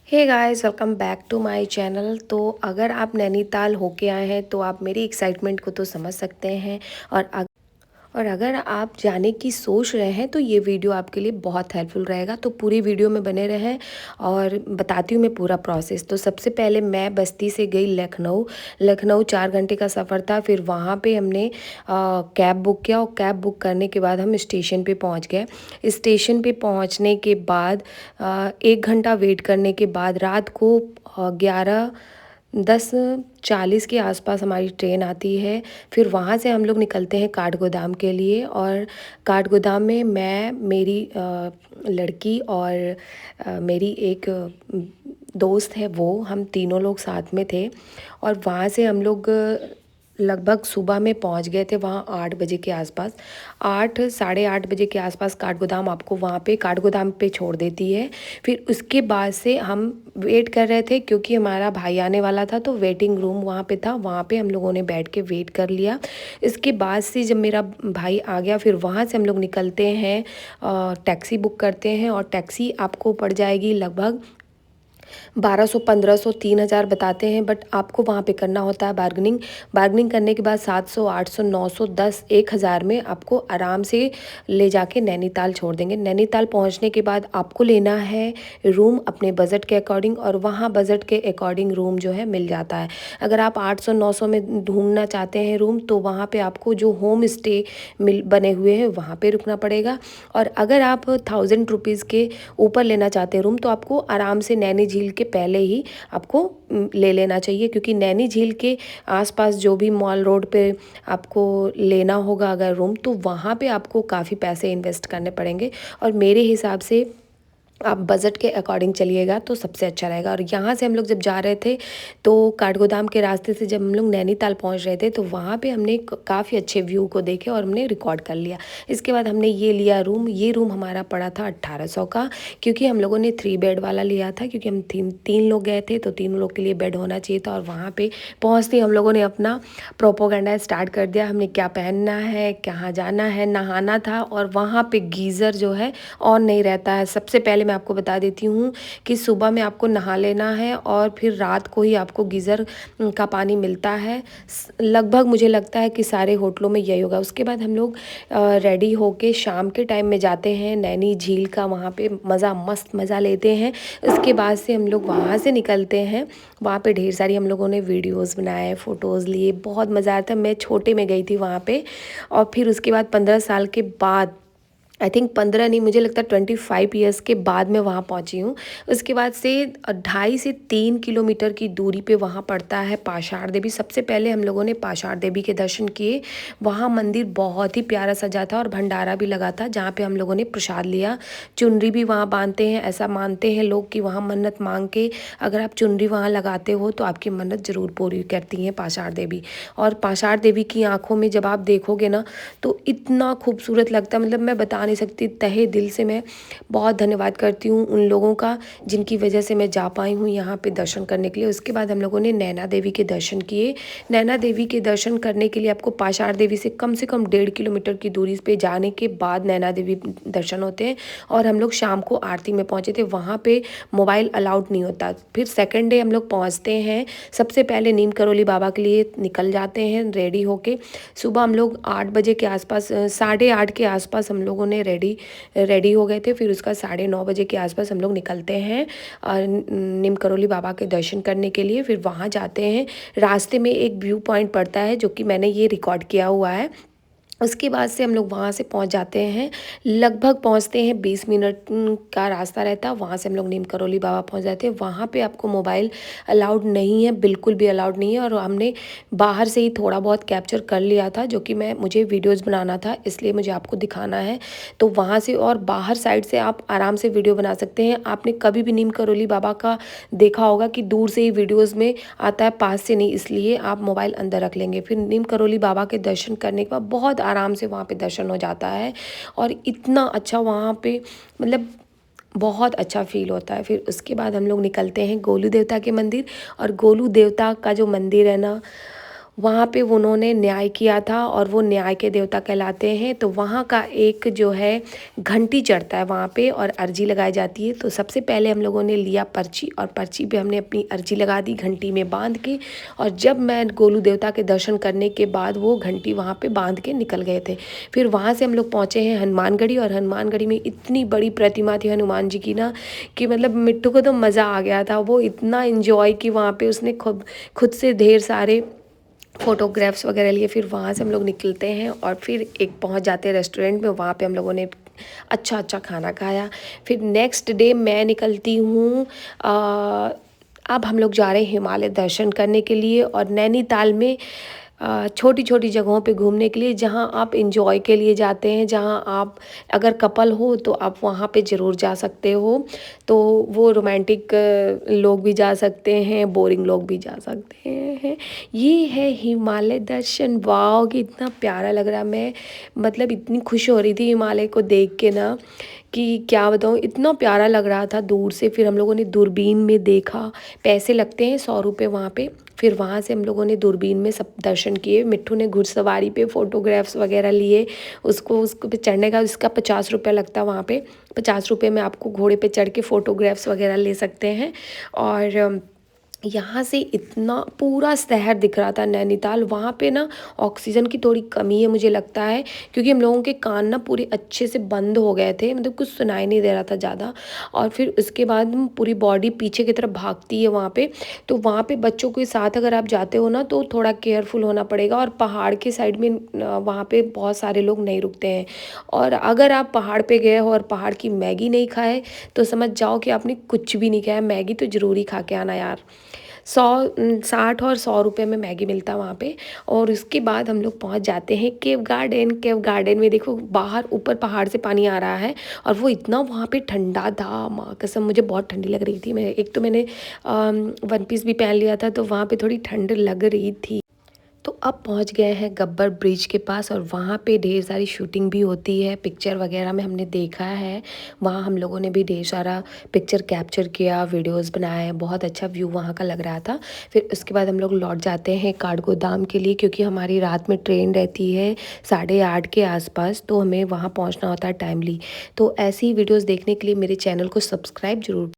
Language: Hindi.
Hey guys, welcome back to my channel. तो अगर आप नैनीताल होके आए हैं तो आप मेरी एक्साइटमेंट को तो समझ सकते हैं। और अगर आप जाने की सोच रहे हैं तो ये वीडियो आपके लिए बहुत हेल्पफुल रहेगा। तो पूरी वीडियो में बने रहें और बताती हूँ मैं पूरा प्रोसेस। तो सबसे पहले मैं बस्ती से गई लखनऊ। लखनऊ 4 घंटे का सफ़र था। फिर वहाँ पे हमने कैब बुक किया और कैब बुक करने के बाद हम स्टेशन पे पहुँच गए। स्टेशन पे पहुँचने के बाद 1 घंटा वेट करने के बाद रात को 11:10:40 के आसपास हमारी ट्रेन आती है। फिर वहाँ से हम लोग निकलते हैं काठगोदाम के लिए। और काठगोदाम में मैं, मेरी लड़की और मेरी एक दोस्त है, वो हम तीनों लोग साथ में थे। और वहाँ से हम लोग लगभग सुबह में पहुँच गए थे वहाँ 8 बजे के आसपास। 8 साढ़े 8 बजे के आसपास काठगोदाम आपको वहाँ पे काठगोदाम पे छोड़ देती है। फिर उसके बाद से हम वेट कर रहे थे क्योंकि हमारा भाई आने वाला था, तो वेटिंग रूम वहाँ पे था, वहाँ पे हम लोगों ने बैठ के वेट कर लिया। इसके बाद से जब मेरा भाई आ गया फिर वहाँ से हम लोग निकलते हैं, टैक्सी बुक करते हैं। और टैक्सी आपको पड़ जाएगी लगभग 1200, 1500, 3000 बताते हैं। बट आपको वहाँ पे करना होता है बार्गेनिंग। बार्गेनिंग करने के बाद 700, 800, 900, 10, 1000 में आपको आराम से ले जाके नैनीताल छोड़ देंगे। नैनीताल पहुँचने के बाद आपको लेना है रूम अपने बजट के अकॉर्डिंग, और वहाँ बजट के अकॉर्डिंग रूम जो है मिल जाता है। अगर आप 800, 900 में ढूंढना चाहते हैं रूम, तो वहाँ पे आपको जो होम स्टे मिल बने हुए हैं वहाँ पे रुकना पड़ेगा। और अगर आप 1000 रुपीज़ के ऊपर लेना चाहते हैं रूम, तो आपको आराम से नैनी झील के पहले ही आपको ले लेना चाहिए, क्योंकि नैनी झील के आसपास जो भी मॉल रोड पे आपको लेना होगा अगर रूम, तो वहाँ पे आपको काफ़ी पैसे इन्वेस्ट करने पड़ेंगे। और मेरे हिसाब से आप बजट के अकॉर्डिंग चलिएगा तो सबसे अच्छा रहेगा। और यहाँ से हम लोग जब जा रहे थे तो काठगोदाम के रास्ते से जब हम लोग नैनीताल पहुँच रहे थे तो वहाँ पे हमने काफ़ी अच्छे व्यू को देखे और हमने रिकॉर्ड कर लिया। इसके बाद हमने ये लिया रूम। ये रूम हमारा पड़ा था 1800 का, क्योंकि हम लोगों ने 3 बेड वाला लिया था, क्योंकि हम तीन लोग गए थे तो तीनों लोग के लिए बेड होना चाहिए था। और वहाँ पे पहुँचते ही हम लोगों ने अपना प्रोपोगंडा स्टार्ट कर दिया। हमने क्या पहनना है, कहाँ जाना है, नहाना था। और वहाँ पे गीज़र जो है ऑन नहीं रहता है। सबसे पहले मैं आपको बता देती हूँ कि सुबह में आपको नहा लेना है और फिर रात को ही आपको गीज़र का पानी मिलता है। लगभग मुझे लगता है कि सारे होटलों में यही होगा। उसके बाद हम लोग रेडी होके शाम के टाइम में जाते हैं नैनी झील का, वहाँ पे मस्त मज़ा लेते हैं। उसके बाद से हम लोग वहाँ से निकलते हैं। वहाँ पे ढेर सारी हम लोगों ने वीडियोज़ बनाए, फ़ोटोज़ लिए, बहुत मज़ा आया था। मैं छोटे में गई थी वहाँ पे। और फिर उसके बाद 15 साल के बाद, आई थिंक 15 नहीं, मुझे लगता है 25 ईयर्स के बाद मैं वहाँ पहुँची हूँ। उसके बाद से 2.5 से 3 किलोमीटर की दूरी पे वहाँ पड़ता है पाषाण देवी। सबसे पहले हम लोगों ने पाषाण देवी के दर्शन किए। वहाँ मंदिर बहुत ही प्यारा सजा था और भंडारा भी लगा था, जहाँ पे हम लोगों ने प्रसाद लिया। चुनरी भी वहाँ बांधते हैं। ऐसा मानते हैं लोग कि वहाँ मन्नत मांग के अगर आप चुनरी वहाँ लगाते हो तो आपकी मन्नत ज़रूर पूरी करती हैं पाषाण देवी। और पाषाण देवी की आँखों में जब आप देखोगे ना तो इतना खूबसूरत लगता है, मतलब मैं बता नहीं सकती। तहे दिल से मैं बहुत धन्यवाद करती हूँ उन लोगों का जिनकी वजह से मैं जा पाई हूँ यहाँ पे दर्शन करने के लिए। उसके बाद हम लोगों ने नैना देवी के दर्शन किए। नैना देवी के दर्शन करने के लिए आपको पाषाण देवी से कम 1.5 किलोमीटर की दूरी पे जाने के बाद नैना देवी दर्शन होते हैं। और हम लोग शाम को आरती में पहुँचे थे। वहाँ पे मोबाइल अलाउड नहीं होता। फिर सेकेंड डे हम लोग पहुँचते हैं। सबसे पहले नीम करोली बाबा के लिए निकल जाते हैं रेडी होके। सुबह हम लोग 8 बजे के आसपास, 8:30 के आसपास हम लोगों ने रेडी हो गए थे। फिर उसका 9:30 बजे के आसपास हम लोग निकलते हैं नीम करोली बाबा के दर्शन करने के लिए। फिर वहाँ जाते हैं। रास्ते में एक व्यू पॉइंट पड़ता है जो कि मैंने ये रिकॉर्ड किया हुआ है। उसके बाद से हम लोग वहाँ से पहुँच जाते हैं। लगभग पहुँचते हैं 20 मिनट का रास्ता रहता है। वहाँ से हम लोग नीम करोली बाबा पहुँच जाते हैं। वहाँ पे आपको मोबाइल अलाउड नहीं है, बिल्कुल भी अलाउड नहीं है। और हमने बाहर से ही थोड़ा बहुत कैप्चर कर लिया था, जो कि मुझे वीडियोज़ बनाना था, इसलिए मुझे आपको दिखाना है। तो वहाँ से और बाहर साइड से आप आराम से वीडियो बना सकते हैं। आपने कभी भी नीम करोली बाबा का देखा होगा कि दूर से ही वीडियोज़ में आता है, पास से नहीं, इसलिए आप मोबाइल अंदर रख लेंगे। फिर नीम करोली बाबा के दर्शन करने के बाद बहुत आराम से वहाँ पे दर्शन हो जाता है। और इतना अच्छा वहाँ पे, मतलब बहुत अच्छा फील होता है। फिर उसके बाद हम लोग निकलते हैं गोलू देवता के मंदिर। और गोलू देवता का जो मंदिर है ना, वहाँ पे उन्होंने न्याय किया था और वो न्याय के देवता कहलाते हैं। तो वहाँ का एक जो है घंटी चढ़ता है वहाँ पे और अर्जी लगाई जाती है। तो सबसे पहले हम लोगों ने लिया पर्ची और पर्ची पे हमने अपनी अर्जी लगा दी घंटी में बांध के। और जब मैं गोलू देवता के दर्शन करने के बाद वो घंटी वहाँ पे बांध के निकल गए थे। फिर वहाँ से हम लोग पहुँचे हैं हनुमानगढ़ी, और हनुमानगढ़ी में इतनी बड़ी प्रतिमा थी हनुमान जी की ना कि मतलब मिट्टू को तो मज़ा आ गया था। वो इतना इन्जॉय कि वहाँ पे उसने खुद खुद से ढेर सारे फ़ोटोग्राफ्स वगैरह लिए। फिर वहाँ से हम लोग निकलते हैं और फिर एक पहुँच जाते हैं रेस्टोरेंट में। वहाँ पे हम लोगों ने अच्छा अच्छा खाना खाया। फिर नेक्स्ट डे मैं निकलती हूँ, अब हम लोग जा रहे हैं हिमालय दर्शन करने के लिए और नैनीताल में छोटी छोटी जगहों पे घूमने के लिए, जहाँ आप इंजॉय के लिए जाते हैं, जहाँ आप अगर कपल हो तो आप वहाँ पे ज़रूर जा सकते हो। तो वो रोमांटिक लोग भी जा सकते हैं, बोरिंग लोग भी जा सकते हैं। ये है हिमालय दर्शन। वाओ कि इतना प्यारा लग रहा। मैं मतलब इतनी खुश हो रही थी हिमालय को देख के ना कि क्या बताऊँ, इतना प्यारा लग रहा था दूर से। फिर हम लोगों ने दूरबीन में देखा। पैसे लगते हैं 100 रुपये वहाँ पे। फिर वहाँ से हम लोगों ने दूरबीन में सब दर्शन किए। मिट्ठू ने घुड़सवारी पे फ़ोटोग्राफ्स वगैरह लिए। उसको पे चढ़ने का उसका 50 रुपया लगता है वहाँ पे। 50 रुपये में आपको घोड़े पे चढ़ के फ़ोटोग्राफ्स वगैरह ले सकते हैं। और यहाँ से इतना पूरा शहर दिख रहा था नैनीताल। वहाँ पे ना ऑक्सीजन की थोड़ी कमी है मुझे लगता है, क्योंकि हम लोगों के कान ना पूरे अच्छे से बंद हो गए थे, मतलब कुछ सुनाई नहीं दे रहा था ज़्यादा। और फिर उसके बाद पूरी बॉडी पीछे की तरफ भागती है वहाँ पे। तो वहाँ पे बच्चों के साथ अगर आप जाते हो ना तो थोड़ा केयरफुल होना पड़ेगा। और पहाड़ के साइड में वहाँ पे बहुत सारे लोग नहीं रुकते हैं। और अगर आप पहाड़ पे गए हो और पहाड़ की मैगी नहीं खाए तो समझ जाओ कि आपने कुछ भी नहीं खाया। मैगी तो ज़रूरी खा के आना यार। 60 और 100 रुपये में मैगी मिलता है वहाँ पे। और उसके बाद हम लोग पहुँच जाते हैं केव गार्डन। केव गार्डन में देखो बाहर ऊपर पहाड़ से पानी आ रहा है और वो इतना वहाँ पे ठंडा था, माँ कसम मुझे बहुत ठंडी लग रही थी। मैं एक तो मैंने वन पीस भी पहन लिया था, तो वहाँ पे थोड़ी ठंड लग रही थी। तो अब पहुंच गए हैं गब्बर ब्रिज के पास और वहाँ पे ढेर सारी शूटिंग भी होती है। पिक्चर वगैरह में हमने देखा है, वहाँ हम लोगों ने भी ढेर सारा पिक्चर कैप्चर किया, वीडियोस बनाए। बहुत अच्छा व्यू वहाँ का लग रहा था। फिर उसके बाद हम लोग लौट जाते हैं काठगोदाम के लिए, क्योंकि हमारी रात में ट्रेन रहती है 8:30 के आसपास, तो हमें वहाँ पहुँचना होता है टाइमली। तो ऐसी वीडियोज़ देखने के लिए मेरे चैनल को सब्सक्राइब जरूर